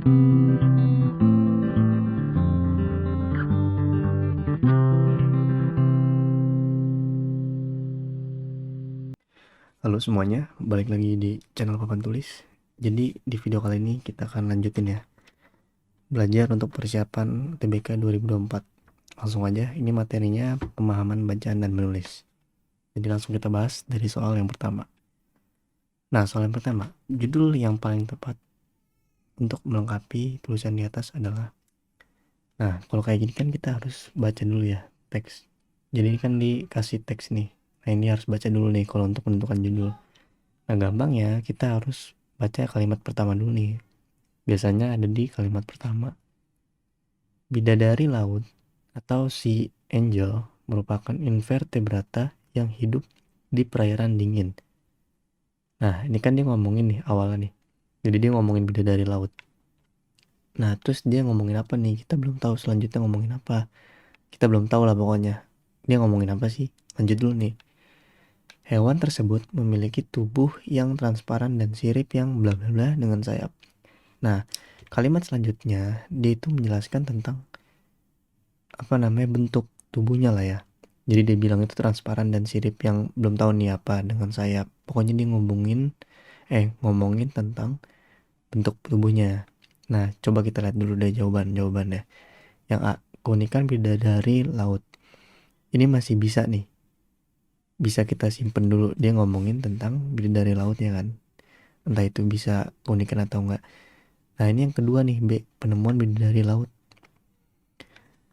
Halo semuanya, balik lagi di channel Papan Tulis. Jadi di video kali ini kita akan lanjutin ya, belajar untuk persiapan UTBK 2024. Langsung aja, ini materinya pemahaman bacaan dan menulis. Jadi langsung kita bahas dari soal yang pertama. Nah, soal yang pertama, judul yang paling tepat untuk melengkapi tulisan di atas adalah. Nah, kalau kayak gini kan kita harus baca dulu ya teks. Jadi ini kan dikasih teks nih. Nah, ini harus baca dulu nih kalau untuk menentukan judul. Nah, gampang ya, kita harus baca kalimat pertama dulu nih. Biasanya ada di kalimat pertama. Bidadari laut atau sea angel merupakan invertebrata yang hidup di perairan dingin. Nah, ini kan dia ngomongin nih awalnya nih. Jadi dia ngomongin bidadari laut. Nah, terus dia ngomongin apa nih? Kita belum tahu selanjutnya ngomongin apa. Kita belum tahu lah pokoknya. Dia ngomongin apa sih? Lanjut dulu nih. Hewan tersebut memiliki tubuh yang transparan dan sirip yang bla bla bla dengan sayap. Nah, kalimat selanjutnya dia itu menjelaskan tentang bentuk tubuhnya lah ya. Jadi dia bilang itu transparan dan sirip yang belum tahu nih apa dengan sayap. Pokoknya dia ngomongin tentang bentuk tubuhnya. Nah, coba kita lihat dulu deh jawabannya. Yang A, keunikan bidadari laut. Ini masih bisa nih. Bisa kita simpen dulu. Dia ngomongin tentang bidadari lautnya kan. Entah itu bisa keunikan atau enggak. Nah, ini yang kedua nih, B, penemuan bidadari laut.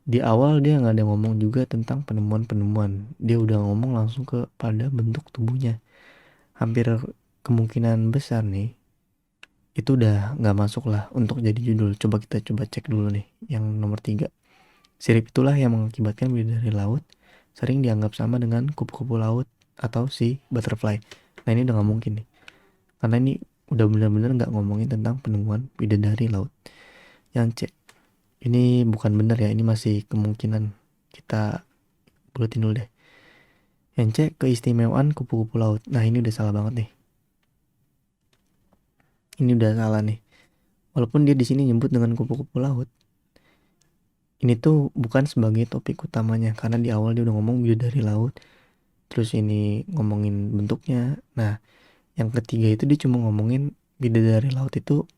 Di awal dia nggak ada ngomong juga tentang penemuan-penemuan. Dia udah ngomong langsung pada bentuk tubuhnya. Hampir kemungkinan besar nih, itu udah nggak masuk lah untuk jadi judul. Kita coba cek dulu nih, yang nomor 3. Sirip itulah yang mengakibatkan bidadari laut sering dianggap sama dengan kupu-kupu laut atau si butterfly. Nah, ini udah nggak mungkin nih. Karena ini udah benar-benar nggak ngomongin tentang penemuan bidadari laut. Yang C, ini bukan benar ya, ini masih kemungkinan. Kita buletin dulu deh. Yang C, keistimewaan kupu-kupu laut. Nah, ini udah salah banget nih. Ini udah salah nih. Walaupun dia di sini nyebut dengan kupu-kupu laut, ini tuh bukan sebagai topik utamanya karena di awal dia udah ngomong bidadari laut. Terus ini ngomongin bentuknya. Nah, yang ketiga itu dia cuma ngomongin bidadari laut itu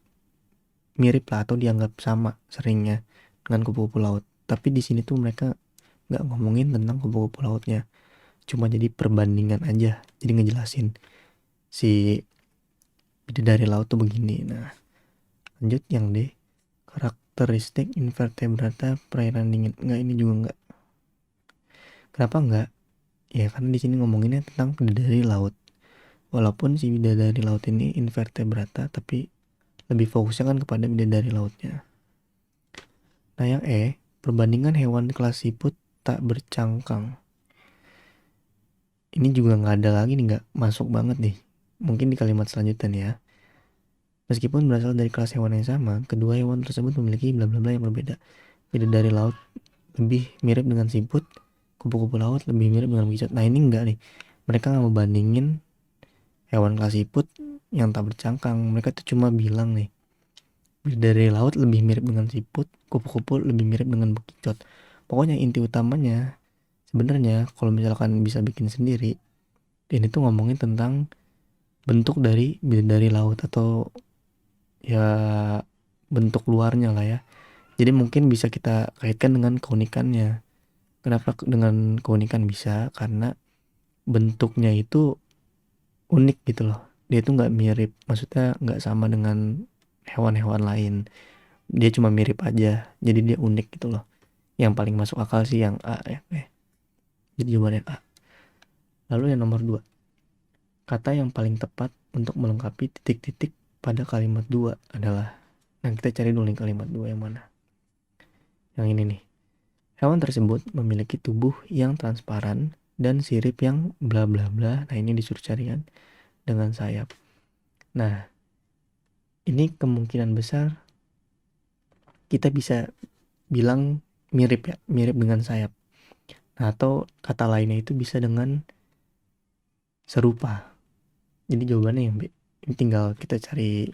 mirip lah atau dianggap sama seringnya dengan kupu-kupu laut. Tapi di sini tuh mereka nggak ngomongin tentang kupu-kupu lautnya. Cuma jadi perbandingan aja. Jadi ngejelasin si bidadari laut tuh begini. Nah, lanjut yang D, karakteristik invertebrata perairan dingin. Enggak, ini juga enggak. Kenapa enggak? Ya karena di sini ngomonginnya tentang bidadari laut. Walaupun si bidadari laut ini invertebrata, tapi lebih fokusnya kan kepada bidadari lautnya. Nah, yang E, perbandingan hewan kelas siput tak bercangkang. Ini juga nggak ada lagi nih, nggak masuk banget nih. Mungkin di kalimat selanjutnya nih ya. Meskipun berasal dari kelas hewan yang sama, kedua hewan tersebut memiliki bla bla bla yang berbeda. Bidadari laut lebih mirip dengan siput, kupu-kupu laut lebih mirip dengan bekicot. Nah, ini enggak nih. Mereka nggak mau bandingin hewan kelas siput yang tak bercangkang. Mereka tuh cuma bilang nih, bidadari laut lebih mirip dengan siput, kupu-kupu lebih mirip dengan bekicot. Pokoknya inti utamanya sebenarnya kalau misalkan bisa bikin sendiri, ini tuh ngomongin tentang bentuk dari bidadari laut atau ya bentuk luarnya lah ya. Jadi mungkin bisa kita kaitkan dengan keunikannya. Kenapa dengan keunikan bisa? Karena bentuknya itu unik gitu loh. Dia itu nggak mirip, maksudnya nggak sama dengan hewan-hewan lain. Dia cuma mirip aja, jadi dia unik gitu loh. Yang paling masuk akal sih yang A ya. Jadi jawabannya A. Lalu yang nomor 2, kata yang paling tepat untuk melengkapi titik-titik pada kalimat 2 adalah. Nah, kita cari dulu nih kalimat 2 yang mana. Yang ini nih. Hewan tersebut memiliki tubuh yang transparan dan sirip yang bla bla bla. Nah, ini disuruh carian dengan sayap. Nah, ini kemungkinan besar kita bisa bilang mirip ya, mirip dengan sayap. Nah, atau kata lainnya itu bisa dengan serupa. Jadi jawabannya yang B. Ini tinggal kita cari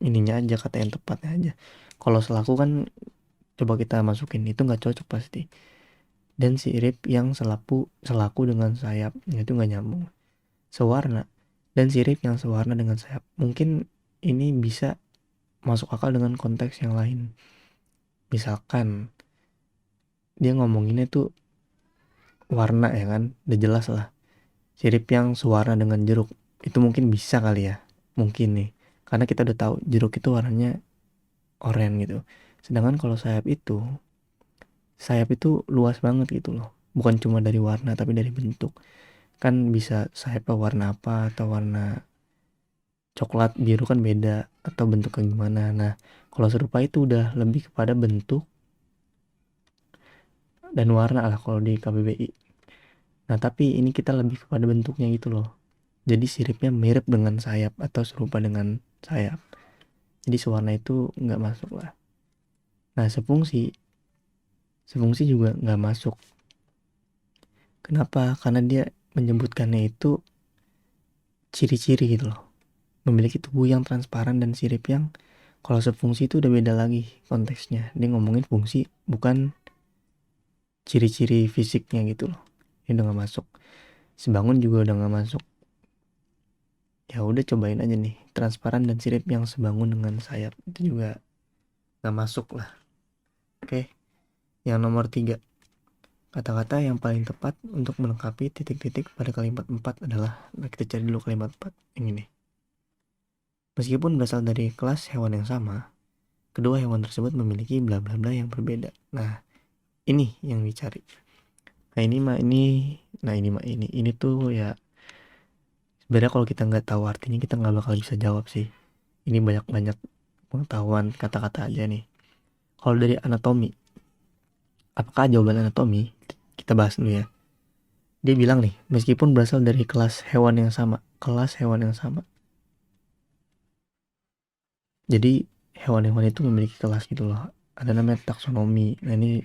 ininya aja, kata yang tepatnya aja. Kalau selaku kan coba kita masukin itu nggak cocok pasti. Dan sirip yang selaku dengan sayapnya itu nggak nyambung. Sewarna dan sirip yang sewarna dengan sayap. Mungkin ini bisa masuk akal dengan konteks yang lain. Misalkan dia ngomonginnya tuh warna ya kan, udah jelas lah. Sirip yang sewarna dengan jeruk itu mungkin bisa kali ya, mungkin nih, karena kita udah tahu jeruk itu warnanya oranye gitu. Sedangkan kalau sayap itu luas banget gitu loh, bukan cuma dari warna tapi dari bentuk. Kan bisa sayapnya warna apa, atau warna coklat biru kan beda, atau bentuknya gimana. Nah kalau serupa itu udah lebih kepada bentuk dan warna lah kalau di KBBI. Nah tapi ini kita lebih kepada bentuknya gitu loh. Jadi siripnya mirip dengan sayap atau serupa dengan sayap. Jadi sewarna itu nggak masuk lah. Nah sefungsi juga nggak masuk. Kenapa? Karena dia menyebutkannya itu ciri-ciri gitu loh. Memiliki tubuh yang transparan dan sirip yang, kalau sefungsi itu udah beda lagi konteksnya. Dia ngomongin fungsi bukan ciri-ciri fisiknya gitu loh. Ini udah nggak masuk. Sebangun juga udah nggak masuk. Ya udah cobain aja nih, transparan dan sirip yang sebangun dengan sayap itu juga nggak masuk lah. Oke, yang nomor 3, kata-kata yang paling tepat untuk melengkapi titik-titik pada kalimat 4 adalah, nah kita cari dulu kalimat 4 yang ini. Meskipun berasal dari kelas hewan yang sama, kedua hewan tersebut memiliki bla bla bla yang berbeda. Nah ini yang dicari. Nah ini mah ini, nah ini mah ini tuh ya, sebenarnya kalau kita nggak tahu artinya kita nggak bakal bisa jawab sih. Ini banyak pengetahuan kata-kata aja nih. Kalau dari anatomi, apakah jawaban anatomi? Kita bahas dulu ya. Dia bilang nih, meskipun berasal dari kelas hewan yang sama. Jadi hewan-hewan itu memiliki kelas gitu loh. Ada namanya taksonomi. Nah ini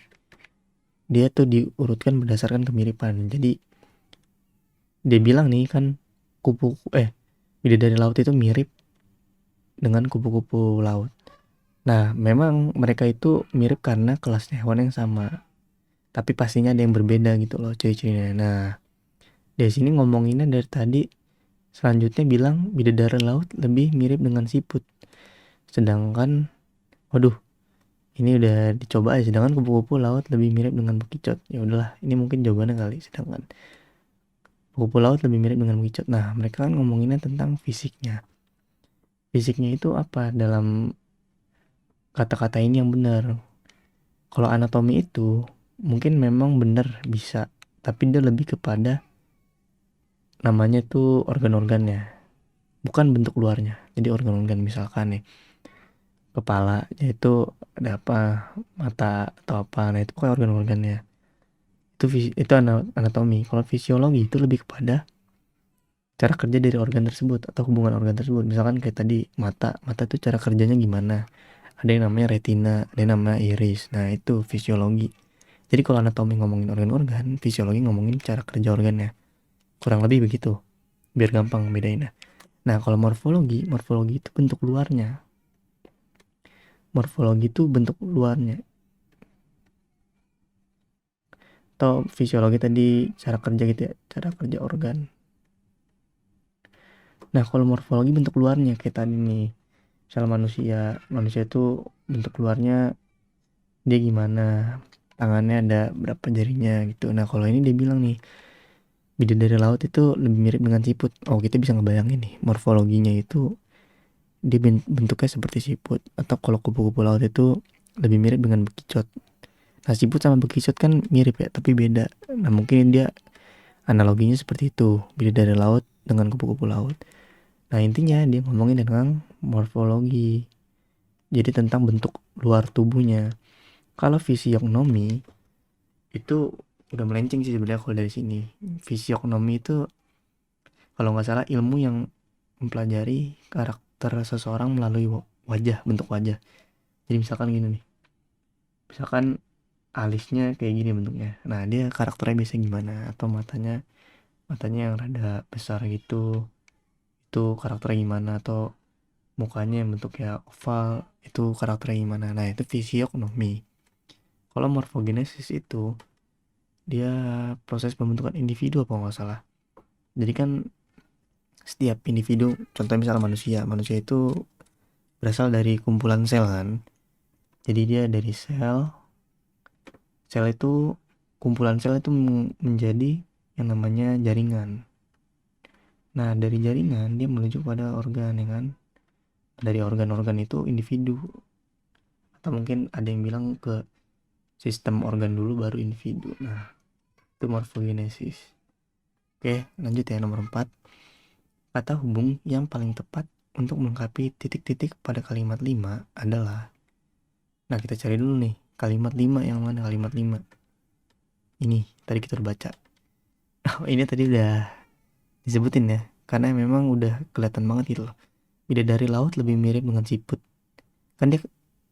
dia tuh diurutkan berdasarkan kemiripan. Jadi dia bilang nih kan, kupu bidadari laut itu mirip dengan kupu-kupu laut. Nah memang mereka itu mirip karena kelasnya hewan yang sama. Tapi pastinya ada yang berbeda gitu loh ciri-cirinya. Nah dari sini ngomonginnya dari tadi, selanjutnya bilang bidadari laut lebih mirip dengan siput. Sedangkan, waduh, ini udah dicoba aja. Sedangkan kupu-kupu laut lebih mirip dengan bekicot. Ya udahlah, ini mungkin jawabannya kali. Sedangkan kupu-kupu laut lebih mirip dengan bekicot. Nah, mereka kan ngomonginnya tentang fisiknya. Fisiknya itu apa dalam kata-kata ini yang benar? Kalau anatomi itu mungkin memang benar bisa, tapi dia lebih kepada namanya tuh organ-organnya, bukan bentuk luarnya. Jadi organ-organ misalkan nih, kepala yaitu ada apa, mata atau apa, nah itu kayak organ-organnya. Itu anatomi. Kalau fisiologi itu lebih kepada cara kerja dari organ tersebut atau hubungan organ tersebut. Misalkan kayak tadi mata itu cara kerjanya gimana, ada yang namanya retina, ada yang namanya iris. Nah itu fisiologi. Jadi kalau anatomi ngomongin organ-organ, fisiologi ngomongin cara kerja organnya, kurang lebih begitu, biar gampang bedainnya. Nah kalau morfologi itu bentuk luarnya. Morfologi itu bentuk luarnya. Atau fisiologi tadi cara kerja gitu ya, cara kerja organ. Nah kalau morfologi bentuk luarnya kayak tadi nih, misal manusia itu bentuk luarnya dia gimana, tangannya ada berapa jarinya gitu. Nah kalau ini dia bilang nih, bidadari laut itu lebih mirip dengan siput. Oh kita bisa ngebayangin nih, morfologinya itu dia bentuknya seperti siput. Atau kalau kupu-kupu laut itu lebih mirip dengan bekicot. Nah siput sama bekicot kan mirip ya, tapi beda. Nah mungkin dia analoginya seperti itu, bidadari laut dengan kupu-kupu laut. Nah intinya dia ngomongin tentang morfologi, jadi tentang bentuk luar tubuhnya. Kalau fisiognomi itu udah melenceng sih sebenarnya kalau dari sini. Fisiognomi itu kalau nggak salah ilmu yang mempelajari karakter seseorang melalui wajah, bentuk wajah. Jadi misalkan gini nih, misalkan alisnya kayak gini bentuknya. Nah dia karakternya biasanya gimana? Atau matanya yang rada besar gitu, itu karakternya gimana? Atau mukanya yang bentuknya oval, itu karakternya gimana. Nah itu fisiognomi. Kalau morfogenesis itu dia proses pembentukan individu apa nggak salah. Jadi kan setiap individu, contohnya misalnya manusia itu berasal dari kumpulan sel kan. Jadi dia dari sel itu, kumpulan sel itu menjadi yang namanya jaringan. Nah dari jaringan dia menuju pada organ ya kan. Dari organ-organ itu individu, atau mungkin ada yang bilang ke sistem organ dulu baru individu. Nah itu morfogenesis. Oke lanjut ya, nomor 4. Kata hubung yang paling tepat untuk melengkapi titik-titik pada kalimat 5 adalah, nah kita cari dulu nih kalimat 5 yang mana. Kalimat 5 ini tadi kita udah baca. Oh ini tadi udah disebutin ya, karena memang udah kelihatan banget gitu loh. Bidadari laut lebih mirip dengan siput, kan dia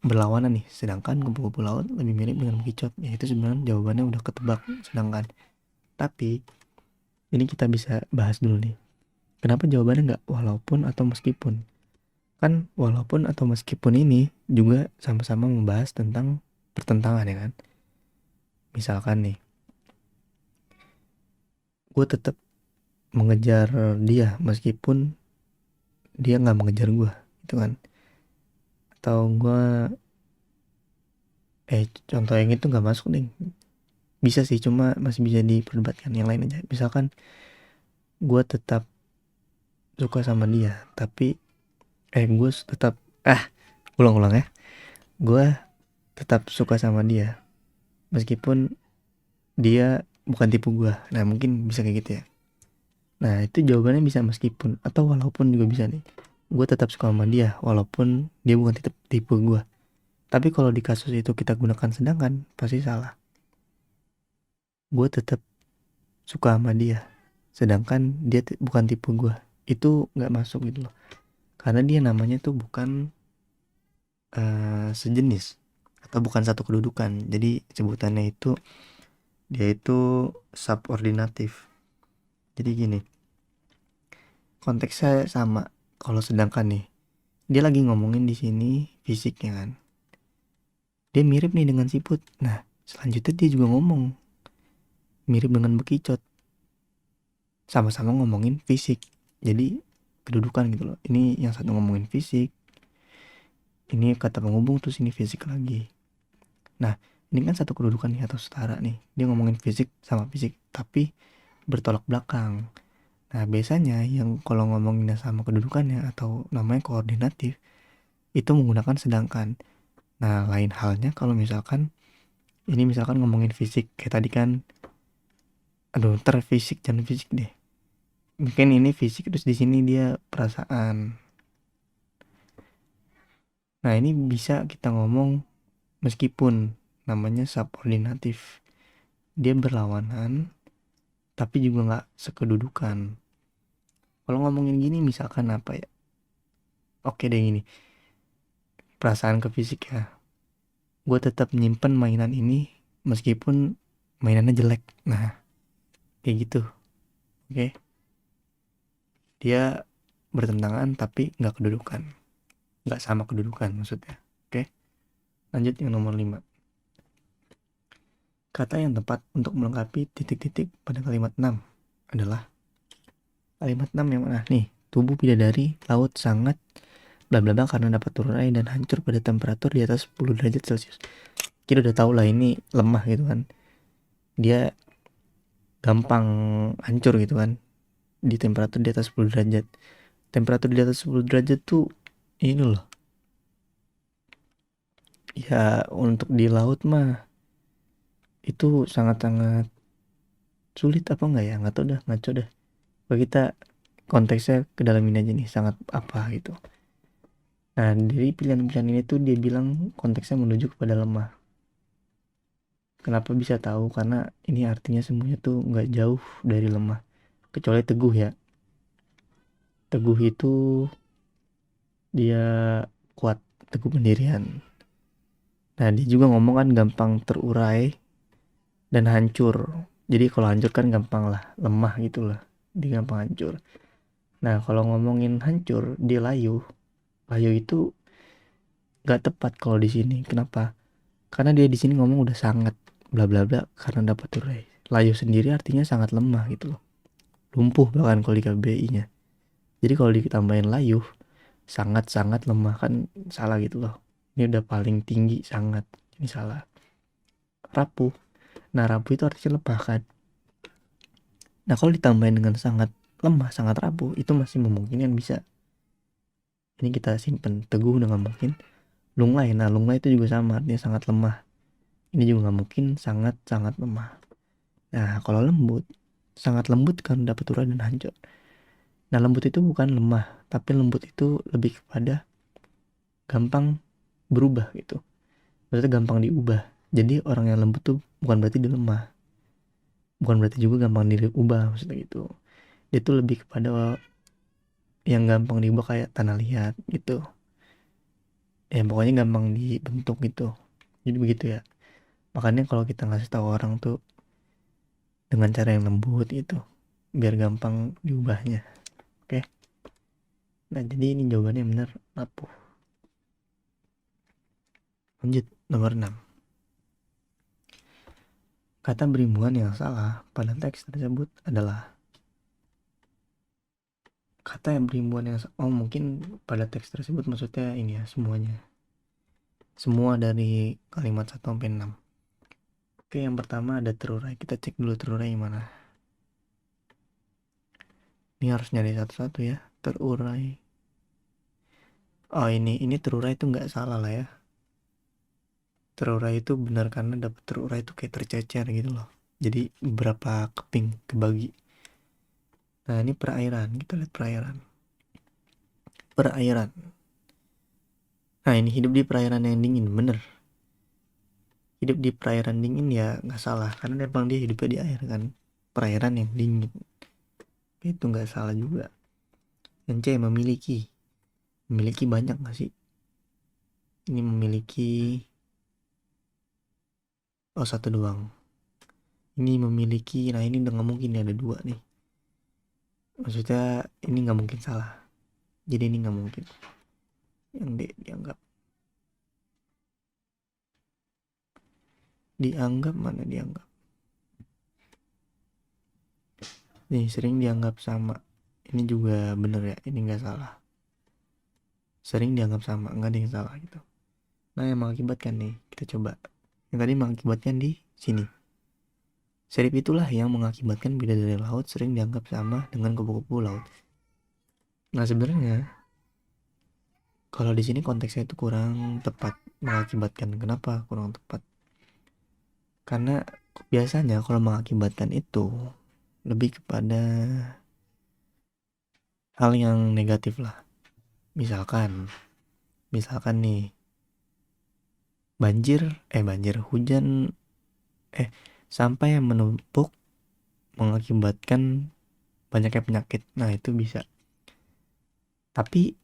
berlawanan nih. Sedangkan kupu-kupu laut lebih mirip dengan bekicot. Ya itu sebenarnya jawabannya udah ketebak. Sedangkan tapi ini kita bisa bahas dulu nih, kenapa jawabannya nggak walaupun atau meskipun. Kan walaupun atau meskipun ini juga sama-sama membahas tentang pertentangan ya kan. Misalkan nih, gue tetap mengejar dia meskipun dia nggak mengejar gue, gitu kan. Atau gue contoh yang itu nggak masuk nih. Bisa sih, cuma masih bisa diperdebatkan. Yang lain aja, misalkan gue tetap suka sama dia tapi gue tetap ulang-ulang ya, gue tetap suka sama dia meskipun dia bukan tipe gue. Nah mungkin bisa kayak gitu ya. Nah itu jawabannya bisa meskipun atau walaupun juga bisa nih. Gue tetap suka sama dia walaupun dia bukan tipe gue. Tapi kalau di kasus itu kita gunakan sedangkan, pasti salah. Gue tetap suka sama dia sedangkan dia bukan tipe gue, itu nggak masuk gitu loh. Karena dia namanya tuh bukan sejenis atau bukan satu kedudukan. Jadi sebutannya itu, dia itu subordinatif. Jadi gini, konteksnya sama. Kalau sedangkan nih, dia lagi ngomongin di sini fisiknya kan. Dia mirip nih dengan siput. Nah, selanjutnya dia juga ngomong mirip dengan bekicot. Sama-sama ngomongin fisik. Jadi kedudukan gitu loh. Ini yang satu ngomongin fisik, ini kata penghubung, terus ini fisik lagi. Nah, ini kan satu kedudukan nih atau setara nih. Dia ngomongin fisik sama fisik, tapi bertolak belakang. Nah, biasanya yang kalau ngomonginnya sama kedudukannya atau namanya koordinatif, itu menggunakan sedangkan. Nah, lain halnya kalau misalkan ini misalkan ngomongin fisik kayak tadi kan, fisik jangan fisik deh. Mungkin ini fisik terus di sini dia perasaan. Nah, ini bisa kita ngomong meskipun namanya subordinatif. Dia berlawanan tapi juga nggak sekedudukan. Kalau ngomongin gini misalkan apa ya? Oke deh gini. Perasaan ke fisik ya. Gue tetap nyimpen mainan ini meskipun mainannya jelek. Nah, kayak gitu. Oke. Dia bertentangan tapi nggak kedudukan. Nggak sama kedudukan maksudnya. Oke. Lanjut yang nomor 5. Kata yang tepat untuk melengkapi titik-titik pada kalimat 6 adalah kalimat 6 yang mana? Nih, tubuh bidadari laut sangat bla bla bla karena dapat turun air dan hancur pada temperatur di atas 10 derajat Celcius. Kita udah tahu lah ini lemah gitu kan. Dia gampang hancur gitu kan di temperatur di atas 10 derajat. Temperatur di atas 10 derajat tuh ini loh. Ya untuk di laut mah itu sangat-sangat sulit apa enggak ya? Enggak tahu dah, ngaco dah. Kalau kita konteksnya ke dalam ini aja nih, sangat apa gitu. Nah dari pilihan-pilihan ini tuh dia bilang konteksnya menuju kepada lemah. Kenapa bisa tahu? Karena ini artinya semuanya tuh nggak jauh dari lemah. Kecuali teguh ya. Teguh itu dia kuat, teguh pendirian. Nah dia juga ngomong kan gampang terurai dan hancur. Jadi kalau hancur kan gampang lah, lemah gitu lah. Dia gampang hancur. Nah kalau ngomongin hancur, dia layu. layu itu nggak tepat kalau di sini. Kenapa? Karena dia di sini ngomong udah sangat bla bla bla karena dapat urai. Layu sendiri artinya sangat lemah gitu loh. Lumpuh bahkan kalau di KBI-nya. Jadi kalau ditambahin layu, sangat-sangat lemah kan salah gitu loh. Ini udah paling tinggi sangat. Ini salah. Rapuh. Nah, rapuh itu artinya lemah kan. Nah, kalau ditambahin dengan sangat lemah, sangat rapuh, itu masih memungkinkan bisa. Ini kita simpen teguh dengan mungkin. Lunglai. Nah, lunglai itu juga sama, artinya sangat lemah. Ini juga nggak mungkin sangat-sangat lemah. Nah, kalau lembut, sangat lembut kan dapat urai dan hancur. Nah, lembut itu bukan lemah, tapi lembut itu lebih kepada gampang berubah gitu. Maksudnya gampang diubah. Jadi orang yang lembut tuh bukan berarti dia lemah. Bukan berarti juga gampang diubah maksudnya gitu. Dia tuh lebih kepada yang gampang diubah kayak tanah liat gitu. Ya pokoknya gampang dibentuk gitu. Jadi begitu ya. Makanya kalau kita ngasih tahu orang tuh dengan cara yang lembut gitu, biar gampang diubahnya. Oke. Nah, jadi ini jawabannya benar rapuh. Lanjut nomor 6. Kata berimbungan yang salah pada teks tersebut adalah kata yang berimbungan yang mungkin pada teks tersebut maksudnya ini ya semuanya. Semua dari kalimat 1 sampai 6. Oke, yang pertama ada terurai. Kita cek dulu terurai mana. Ini harus nyari satu-satu ya. Terurai. Oh, ini terurai itu nggak salah lah ya. Terurai itu benar karena dapat terurai itu kayak tercecer gitu loh. Jadi beberapa keping kebagi. Nah, ini perairan. Kita lihat perairan. Perairan. Nah, ini hidup di perairan yang dingin. Bener. Hidup di perairan dingin ya nggak salah. Karena memang dia hidupnya di air kan. Perairan yang dingin. Itu nggak salah juga. Yang C, memiliki. Memiliki banyak nggak sih? Ini memiliki... Oh, satu doang. Ini memiliki... Nah, ini udah nggak mungkin ya, ada dua nih. Maksudnya ini nggak mungkin salah. Jadi ini nggak mungkin. Yang D dianggap. Dianggap mana dianggap? Nih sering dianggap sama. Ini juga bener ya. Ini nggak salah. Sering dianggap sama. Nggak ada yang salah gitu. Nah, yang mengakibatkan nih. Kita coba. Yang tadi mengakibatkan di sini. Sirip itulah yang mengakibatkan bidadari laut sering dianggap sama dengan kupu-kupu laut. Nah, sebenarnya kalau di sini konteksnya itu kurang tepat mengakibatkan. Kenapa kurang tepat? Karena biasanya kalau mengakibatkan itu lebih kepada hal yang negatif lah. Misalkan nih banjir hujan sampai yang menumpuk mengakibatkan banyaknya penyakit. Nah, itu bisa. Tapi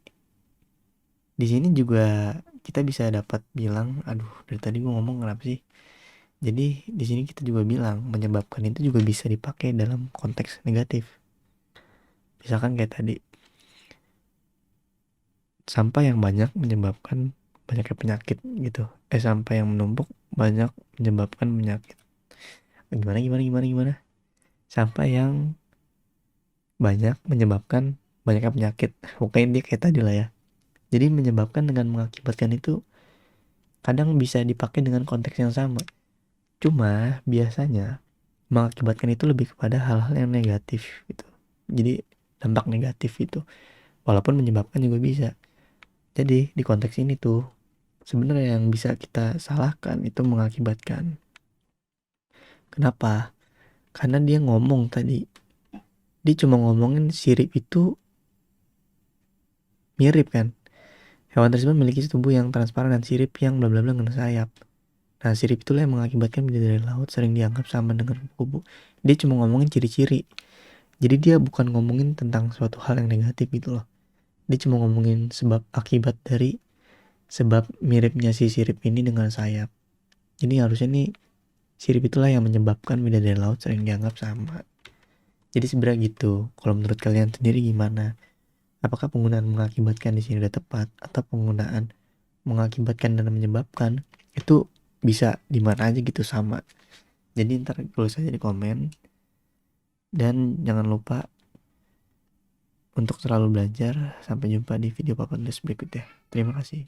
di sini juga kita bisa dapat bilang, aduh, dari tadi gue ngomong kenapa sih? Jadi di sini kita juga bilang menyebabkan itu juga bisa dipakai dalam konteks negatif. Misalkan kayak tadi, sampah yang banyak menyebabkan banyaknya penyakit gitu. Sampah yang menumpuk banyak menyebabkan penyakit. Gimana? Sampah yang banyak menyebabkan banyaknya penyakit. Pokoknya dia kayak tadi lah ya. Jadi menyebabkan dengan mengakibatkan itu kadang bisa dipakai dengan konteks yang sama. Cuma biasanya mengakibatkan itu lebih kepada hal-hal yang negatif gitu. Jadi dampak negatif itu. Walaupun menyebabkan juga bisa. Jadi di konteks ini tuh sebenarnya yang bisa kita salahkan itu mengakibatkan. Kenapa? Karena dia ngomong tadi. Dia cuma ngomongin sirip itu mirip kan. Hewan tersebut memiliki tubuh yang transparan dan sirip yang bla bla bla dengan sayap. Nah, sirip itulah yang mengakibatkan bidadari laut sering dianggap sama dengan kupu-kupu. Dia cuma ngomongin ciri-ciri. Jadi dia bukan ngomongin tentang suatu hal yang negatif gitu loh. Dia cuma ngomongin sebab akibat dari sebab miripnya si sirip ini dengan sayap. Jadi harusnya nih sirip itulah yang menyebabkan bidadari laut sering dianggap sama. Jadi sebenarnya gitu. Kalau menurut kalian sendiri gimana? Apakah penggunaan mengakibatkan di sini udah tepat atau penggunaan mengakibatkan dan menyebabkan itu bisa di mana aja gitu sama. Jadi ntar tulis aja di komen, dan jangan lupa untuk selalu belajar. Sampai jumpa di video Papan berikutnya. Terima kasih.